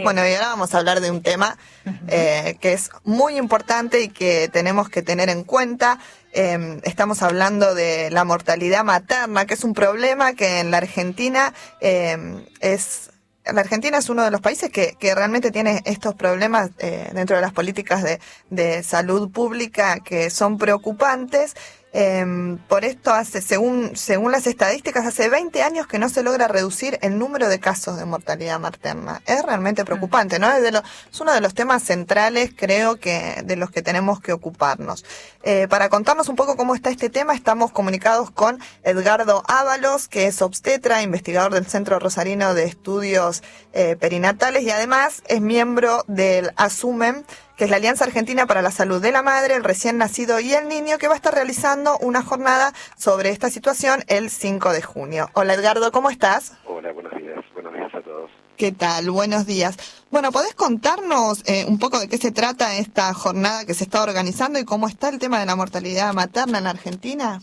Bueno, y ahora vamos a hablar de un tema que es muy importante y que tenemos que tener en cuenta. Estamos hablando de la mortalidad materna, que es un problema que en la Argentina La Argentina es uno de los países que realmente tiene estos problemas dentro de las políticas de salud pública que son preocupantes. Por esto, según las estadísticas, hace 20 años que no se logra reducir el número de casos de mortalidad materna. Es realmente preocupante, ¿no? Es uno de los temas centrales, creo, que de los que tenemos que ocuparnos. Para contarnos un poco cómo está este tema, estamos comunicados con Edgardo Ábalos, que es obstetra, investigador del Centro Rosarino de Estudios Perinatales y además es miembro del ASUMEM, que es la Alianza Argentina para la Salud de la Madre, el recién nacido y el niño, que va a estar realizando una jornada sobre esta situación el 5 de junio. Hola Edgardo, ¿cómo estás? Hola, buenos días a todos. ¿Qué tal? Buenos días. Bueno, ¿podés contarnos un poco de qué se trata esta jornada que se está organizando y cómo está el tema de la mortalidad materna en la Argentina?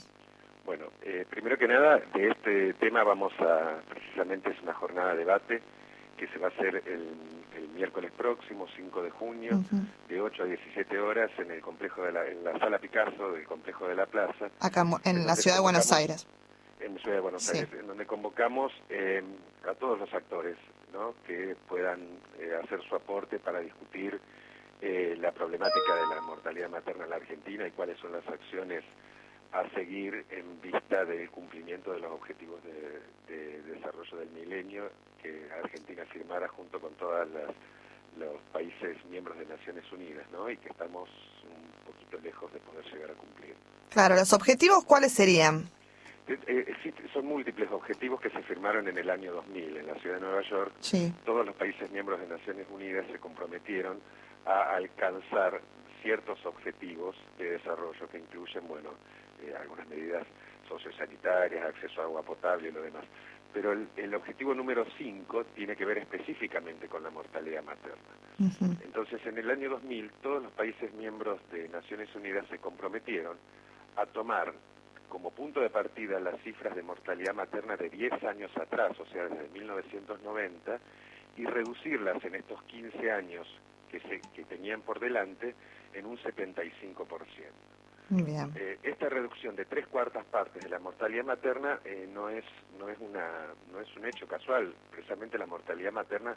Bueno, primero que nada, de este tema precisamente es una jornada de debate que se va a hacer el miércoles próximo, 5 de junio, de 8 a 17 horas en el complejo en la Sala Picasso del complejo de la Plaza. Acá en la ciudad de Buenos Aires. En la ciudad de Buenos Aires, en donde convocamos a todos los actores, ¿no?, que puedan hacer su aporte para discutir la problemática de la mortalidad materna en la Argentina y cuáles son las acciones a seguir en vista del cumplimiento de los objetivos de desarrollo del milenio que Argentina firmara junto con todos los países miembros de Naciones Unidas, ¿no?, y que estamos un poquito lejos de poder llegar a cumplir. Claro, ¿los objetivos cuáles serían? Son múltiples objetivos que se firmaron en el año 2000 en la ciudad de Nueva York. Sí. Todos los países miembros de Naciones Unidas se comprometieron a alcanzar ciertos objetivos de desarrollo que incluyen, algunas medidas sociosanitarias, acceso a agua potable y lo demás. Pero el objetivo número 5 tiene que ver específicamente con la mortalidad materna. Entonces, en el año 2000, todos los países miembros de Naciones Unidas se comprometieron a tomar como punto de partida las cifras de mortalidad materna de 10 años atrás, o sea, desde 1990, y reducirlas en estos 15 años que tenían por delante en un 75%. Bien. Esta reducción de 3/4 partes de la mortalidad materna no es un hecho casual. Precisamente la mortalidad materna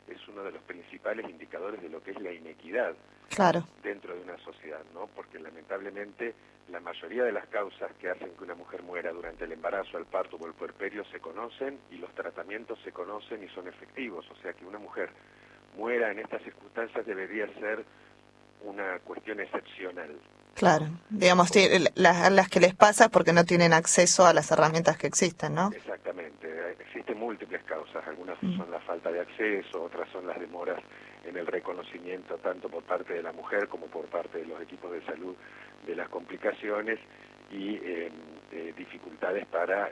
es uno de los principales indicadores de lo que es la inequidad dentro de una sociedad, ¿no? Porque lamentablemente la mayoría de las causas que hacen que una mujer muera durante el embarazo, el parto o el puerperio se conocen y los tratamientos se conocen y son efectivos. O sea que una mujer muera en estas circunstancias debería ser una cuestión excepcional. Claro, digamos, sí, las que les pasa porque no tienen acceso a las herramientas que existen, ¿no? Exactamente, existen múltiples causas, algunas son la falta de acceso, otras son las demoras en el reconocimiento tanto por parte de la mujer como por parte de los equipos de salud de las complicaciones y dificultades para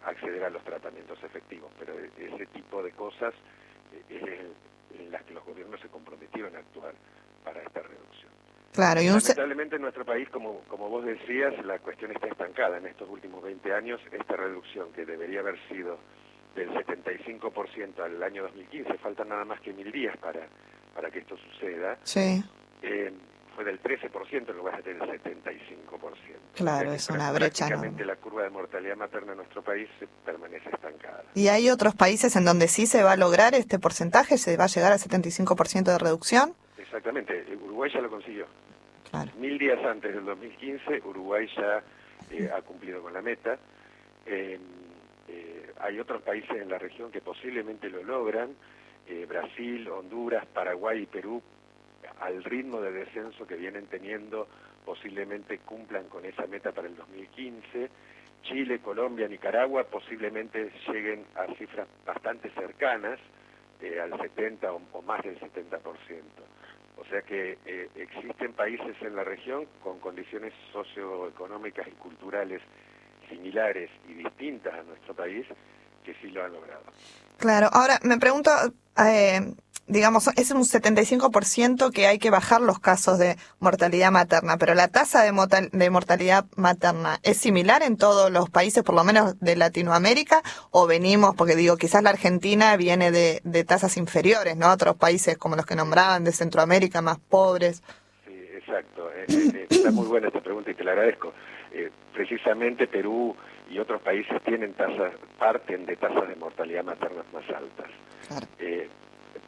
acceder a los tratamientos efectivos, pero ese tipo de cosas es en las que los gobiernos se comprometieron a actuar para esta reducción. Claro, lamentablemente en nuestro país, como vos decías, la cuestión está estancada. En estos últimos 20 años, esta reducción que debería haber sido del 75% al año 2015, faltan nada más que 1000 días para que esto suceda, fue del 13% en lugar del 75%. Claro, es una brecha enorme. Prácticamente la curva de mortalidad materna en nuestro país permanece estancada. ¿Y hay otros países en donde sí se va a lograr este porcentaje? ¿Se va a llegar al 75% de reducción? Exactamente, Uruguay ya lo consiguió. Claro. 1000 días antes del 2015, Uruguay ya ha cumplido con la meta. Hay otros países en la región que posiblemente lo logran, Brasil, Honduras, Paraguay y Perú, al ritmo de descenso que vienen teniendo, posiblemente cumplan con esa meta para el 2015. Chile, Colombia, Nicaragua posiblemente lleguen a cifras bastante cercanas, al 70 o más del 70%. O sea que existen países en la región con condiciones socioeconómicas y culturales similares y distintas a nuestro país que sí lo han logrado. Claro, ahora me pregunto, digamos, es un 75% que hay que bajar los casos de mortalidad materna, pero la tasa de mortalidad materna es similar en todos los países, por lo menos de Latinoamérica, o venimos, porque digo, quizás la Argentina viene de tasas inferiores, ¿no? Otros países como los que nombraban de Centroamérica, más pobres. Sí, exacto. Está muy buena esta pregunta y te la agradezco. Precisamente Perú y otros países parten de tasas de mortalidad materna más altas. Claro.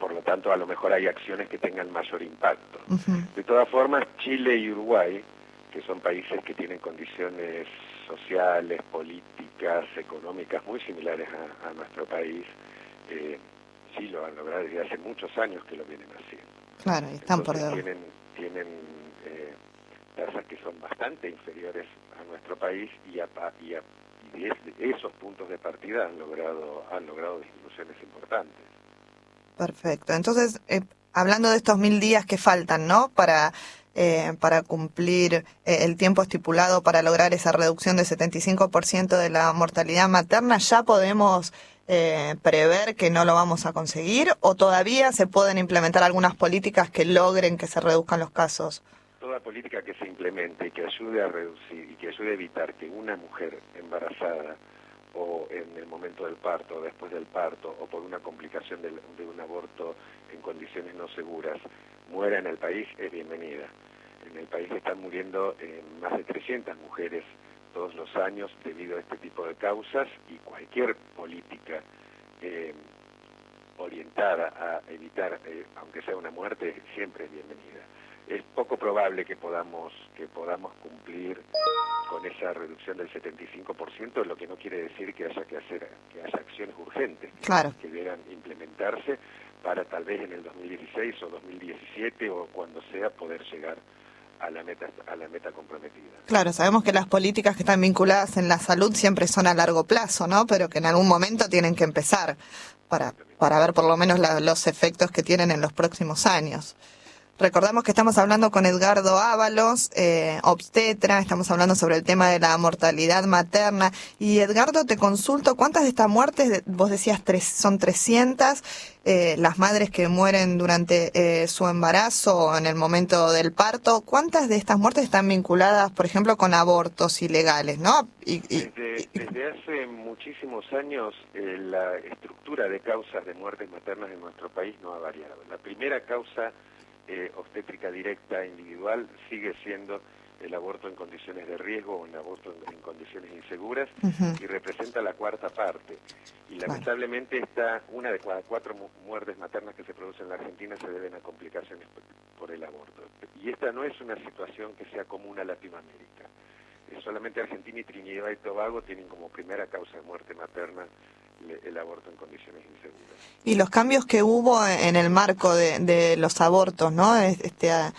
Por lo tanto, a lo mejor hay acciones que tengan mayor impacto. Uh-huh. De todas formas, Chile y Uruguay, que son países que tienen condiciones sociales, políticas, económicas muy similares a nuestro país, sí lo han logrado desde hace muchos años que lo vienen haciendo. Claro, están por debajo. Tienen tasas que son bastante inferiores a nuestro país y desde esos puntos de partida han logrado disminuciones importantes. Perfecto. Entonces, hablando de estos 1000 días que faltan, ¿no? Para cumplir el tiempo estipulado para lograr esa reducción del 75% de la mortalidad materna, ¿ya podemos prever que no lo vamos a conseguir o todavía se pueden implementar algunas políticas que logren que se reduzcan los casos? Toda política que se implemente y que ayude a reducir y que ayude a evitar que una mujer embarazada o en el momento del parto, o después del parto, o por una complicación de un aborto en condiciones no seguras, muera en el país, es bienvenida. En el país están muriendo más de 300 mujeres todos los años debido a este tipo de causas y cualquier política orientada a evitar, aunque sea una muerte, siempre es bienvenida. Es poco probable que podamos cumplir con esa reducción del 75%, lo que no quiere decir que haya acciones urgentes Claro. que debieran implementarse para tal vez en el 2016 o 2017 o cuando sea poder llegar a la meta comprometida. Claro, sabemos que las políticas que están vinculadas en la salud siempre son a largo plazo, ¿no? Pero que en algún momento tienen que empezar para ver por lo menos los efectos que tienen en los próximos años. Recordamos que estamos hablando con Edgardo Ábalos, obstetra, estamos hablando sobre el tema de la mortalidad materna. Y Edgardo, te consulto, ¿cuántas de estas muertes, vos decías son 300, las madres que mueren durante su embarazo o en el momento del parto, ¿cuántas de estas muertes están vinculadas, por ejemplo, con abortos ilegales, ¿no? Desde hace muchísimos años la estructura de causas de muertes maternas en nuestro país no ha variado. La primera causa obstétrica directa individual sigue siendo el aborto en condiciones de riesgo o el aborto en condiciones inseguras y representa la cuarta parte. Y lamentablemente una de cada 4 muertes maternas que se producen en la Argentina se deben a complicaciones por el aborto. Y esta no es una situación que sea común a Latinoamérica. Solamente Argentina y Trinidad y Tobago tienen como primera causa de muerte materna el aborto en condiciones inseguras. Y los cambios que hubo en el marco de los abortos, ¿no? Esta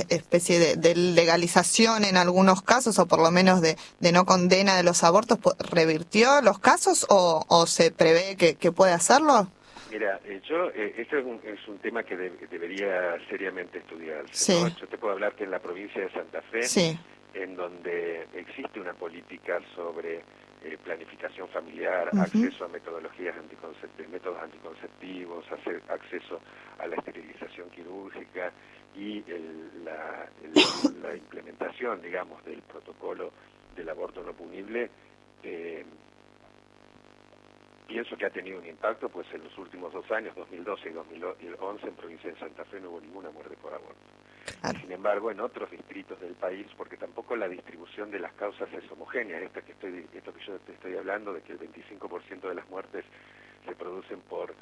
especie de legalización en algunos casos, o por lo menos de no condena de los abortos, ¿revirtió los casos o se prevé que puede hacerlo? Mira, esto es un tema que debería seriamente estudiarse, sí. ¿no? Yo te puedo hablar que en la provincia de Santa Fe, sí. en donde existe una política sobre planificación familiar, acceso a metodologías métodos anticonceptivos, acceso a la esterilización quirúrgica y la implementación, digamos, del protocolo del aborto no punible, pienso que ha tenido un impacto, pues en los últimos 2 años, 2012 y 2011, en provincia de Santa Fe no hubo ninguna muerte por aborto. Claro. Sin embargo, en otros distritos del país, porque tampoco la distribución de las causas es homogénea, esto que yo te estoy hablando, de que el 25% de las muertes se producen por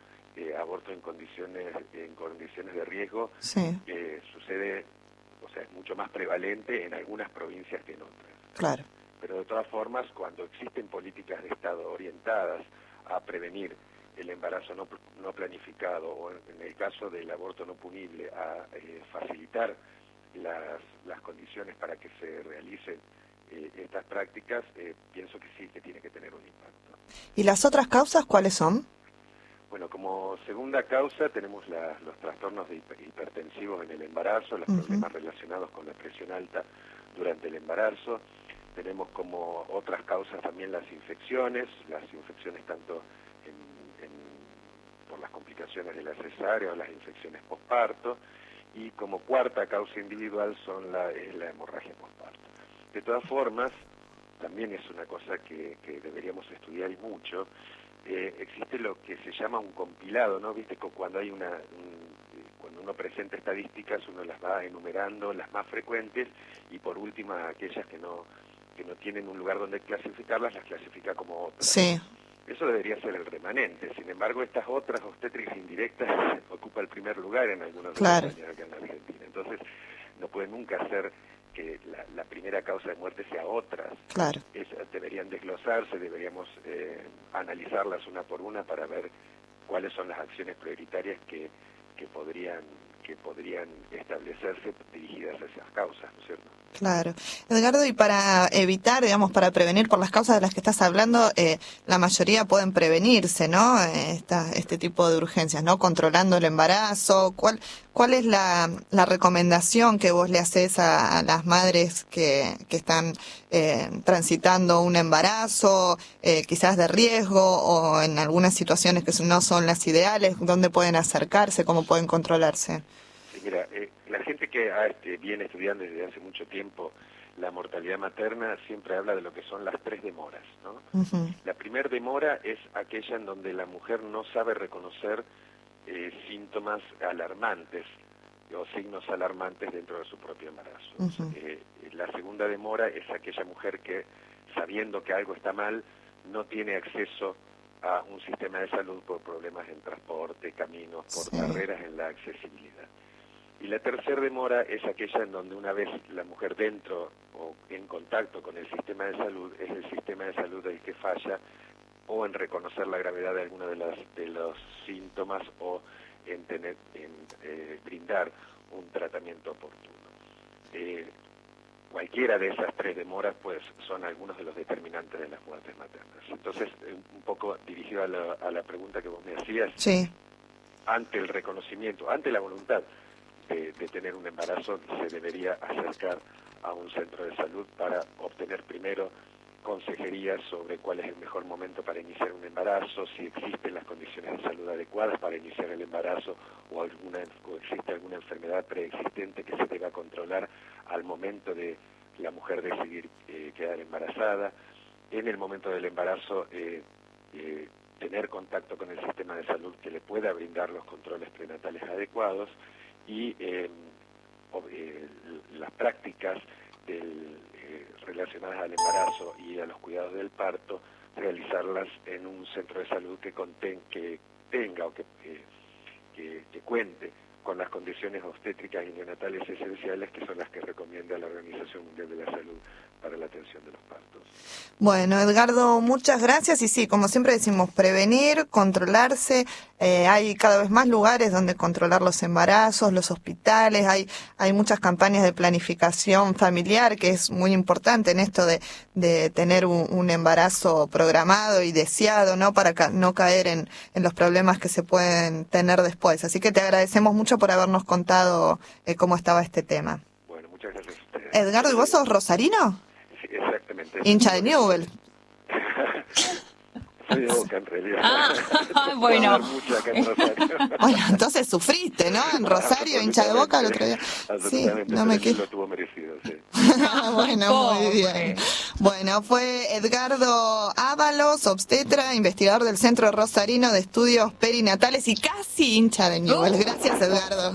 aborto en condiciones de riesgo, sucede, o sea, es mucho más prevalente en algunas provincias que en otras. Claro. Pero de todas formas, cuando existen políticas de Estado orientadas a prevenir el embarazo no planificado o en el caso del aborto no punible a facilitar las condiciones para que se realicen estas prácticas, pienso que sí, que tiene que tener un impacto. ¿Y las otras causas cuáles son? Bueno, como segunda causa tenemos los trastornos hipertensivos en el embarazo, los problemas relacionados con la presión alta durante el embarazo. Tenemos como otras causas también las infecciones tanto por las complicaciones de la cesárea o las infecciones posparto, y como cuarta causa individual es la hemorragia posparto. De todas formas, también es una cosa que deberíamos estudiar y mucho. Existe lo que se llama un compilado, ¿no? Viste que cuando hay cuando uno presenta estadísticas, uno las va enumerando, las más frecuentes, y por último aquellas que no tienen un lugar donde clasificarlas, las clasifica como otras. Sí. Eso debería ser el remanente. Sin embargo, estas otras obstétricas indirectas ocupa el primer lugar en algunos de los años acá en la Argentina. Entonces, no puede nunca ser que la primera causa de muerte sea otras. Claro. Deberían desglosarse, deberíamos analizarlas una por una para ver cuáles son las acciones prioritarias que podrían establecerse dirigidas a esas causas, ¿no es cierto? Claro. Edgardo, y para evitar, digamos, para prevenir por las causas de las que estás hablando, la mayoría pueden prevenirse, ¿no? Este tipo de urgencias, ¿no? Controlando el embarazo. ¿Cuál es la recomendación que vos le haces a las madres que están transitando un embarazo, quizás de riesgo, o en algunas situaciones que no son las ideales? ¿Dónde pueden acercarse? ¿Cómo pueden controlarse? Sí, mira, la gente que viene estudiando desde hace mucho tiempo la mortalidad materna siempre habla de lo que son las 3 demoras, ¿no? Uh-huh. La primera demora es aquella en donde la mujer no sabe reconocer síntomas alarmantes o signos alarmantes dentro de su propio embarazo. Uh-huh. La segunda demora es aquella mujer que, sabiendo que algo está mal, no tiene acceso a un sistema de salud por problemas en transporte, caminos, por barreras en la accesibilidad. Y la tercera demora es aquella en donde una vez la mujer dentro o en contacto con el sistema de salud, es el sistema de salud el que falla o en reconocer la gravedad de alguno de los síntomas o en brindar un tratamiento oportuno. Cualquiera de esas 3 demoras pues son algunos de los determinantes de las muertes maternas. Entonces, un poco dirigido a la pregunta que vos me hacías, sí. Ante el reconocimiento, ante la voluntad de tener un embarazo, se debería acercar a un centro de salud para obtener primero consejería sobre cuál es el mejor momento para iniciar un embarazo, si existen las condiciones de salud adecuadas para iniciar el embarazo o existe alguna enfermedad preexistente que se deba controlar al momento de la mujer decidir quedar embarazada. En el momento del embarazo, tener contacto con el sistema de salud que le pueda brindar los controles prenatales adecuados y las prácticas relacionadas al embarazo y a los cuidados del parto, realizarlas en un centro de salud que tenga o que cuente con las condiciones obstétricas y neonatales esenciales, que son las que recomienda la Organización Mundial de la Salud para la atención de los partos. Bueno, Edgardo, muchas gracias. Y sí, como siempre decimos, prevenir, controlarse. Hay cada vez más lugares donde controlar los embarazos, los hospitales. Hay muchas campañas de planificación familiar, que es muy importante en esto de tener un embarazo programado y deseado, ¿no? Para no caer en los problemas que se pueden tener después. Así que te agradecemos mucho por habernos contado cómo estaba este tema. Bueno, muchas gracias a ustedes. Edgardo, ¿y vos sos rosarino? Sí, exactamente. Hincha de Newell. Soy de Boca, en realidad. Bueno. Mucho acá en Rosario. Bueno, entonces sufriste, ¿no? En Rosario, hincha de Boca el otro día. Sí, no me quedo. Lo tuvo merecido, sí. Bueno, muy bien. Bueno, fue Edgardo Ábalos, obstetra, investigador del Centro Rosarino de Estudios Perinatales y casi hincha de Newell. Gracias, Edgardo.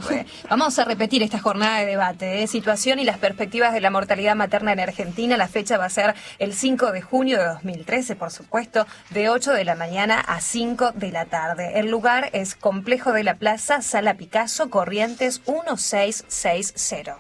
Vamos a repetir esta jornada de debate, situación y las perspectivas de la mortalidad materna en Argentina. La fecha va a ser el 5 de junio de 2013, por supuesto, de 8 de la mañana a 5 de la tarde. El lugar es Complejo de la Plaza, Sala Picasso, Corrientes 1660.